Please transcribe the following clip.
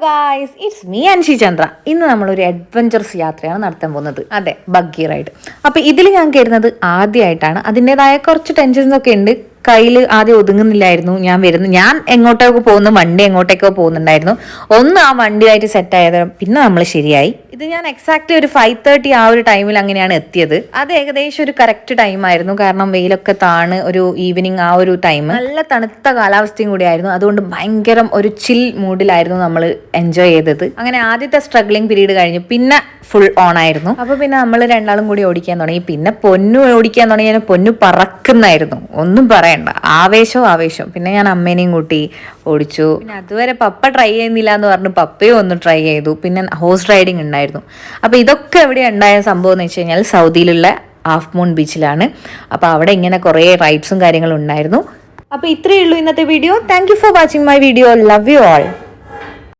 Guys, it's me Anshi Chandra. ഇന്ന് നമ്മളൊരു adventurous യാത്രയാണ് നടത്താൻ പോകുന്നത്. അതെ, ബഗ്ഗി റൈഡ്. അപ്പോൾ ഇതിൽ ഞാൻ കയറുന്നത് ആദ്യമായിട്ടാണ്. അതിൻ്റെതായ കുറച്ച് ടെൻഷൻസ് ഒക്കെ ഉണ്ട്. കയ്യിൽ ആദ്യം ഒതുങ്ങുന്നില്ലായിരുന്നു. ഞാൻ എങ്ങോട്ടേക്കോ പോകുന്നു, വണ്ടി എങ്ങോട്ടേക്കോ പോകുന്നുണ്ടായിരുന്നു. ഒന്ന് ആ വണ്ടിയായിട്ട് സെറ്റ് ആയത് പിന്നെ നമ്മൾ ശരിയായി. ഇത് ഞാൻ എക്സാക്ട്ലി ഒരു 5:30 ആ ഒരു ടൈമിൽ അങ്ങനെയാണ് എത്തിയത്. അത് ഏകദേശം ഒരു കറക്റ്റ് ടൈം ആയിരുന്നു. കാരണം വെയിലൊക്കെ താണ്, ഒരു ഈവനിങ് ആ ഒരു ടൈം. നല്ല തണുത്ത കാലാവസ്ഥയും കൂടി ആയിരുന്നു. അതുകൊണ്ട് ഭയങ്കര ഒരു ചിൽ മൂഡിലായിരുന്നു നമ്മൾ എൻജോയ് ചെയ്തത്. അങ്ങനെ ആദ്യത്തെ സ്ട്രഗ്ലിംഗ് പീരീഡ് കഴിഞ്ഞു. പിന്നെ ഫുൾ ഓൺ ആയിരുന്നു. അപ്പോൾ പിന്നെ നമ്മൾ രണ്ടാളും കൂടി ഓടിക്കാൻ തുടങ്ങി. പിന്നെ പൊന്നു ഓടിക്കാൻ തുടങ്ങിയാൽ പൊന്നു പറക്കുന്നായിരുന്നു, ഒന്നും പറയണ്ട. ആവേശം. പിന്നെ ഞാൻ അമ്മേനെയും കൂട്ടി ഓടിച്ചു. പിന്നെ അതുവരെ പപ്പ ട്രൈ ചെയ്യുന്നില്ല എന്ന് പറഞ്ഞു പപ്പയും ഒന്ന് ട്രൈ ചെയ്തു. പിന്നെ ഹോഴ്സ് റൈഡിങ് ഉണ്ടായിരുന്നു. അപ്പോൾ ഇതൊക്കെ എവിടെ ഉണ്ടായ സംഭവം എന്ന് വെച്ച് കഴിഞ്ഞാൽ സൗദിയിലുള്ള ഹാഫ് മൂൺ ബീച്ചിലാണ്. അപ്പോൾ അവിടെ ഇങ്ങനെ കുറേ റൈഡ്സും കാര്യങ്ങളും ഉണ്ടായിരുന്നു. അപ്പോൾ ഇത്രയേ ഉള്ളൂ ഇന്നത്തെ video. Thank you for watching my video. Love you all.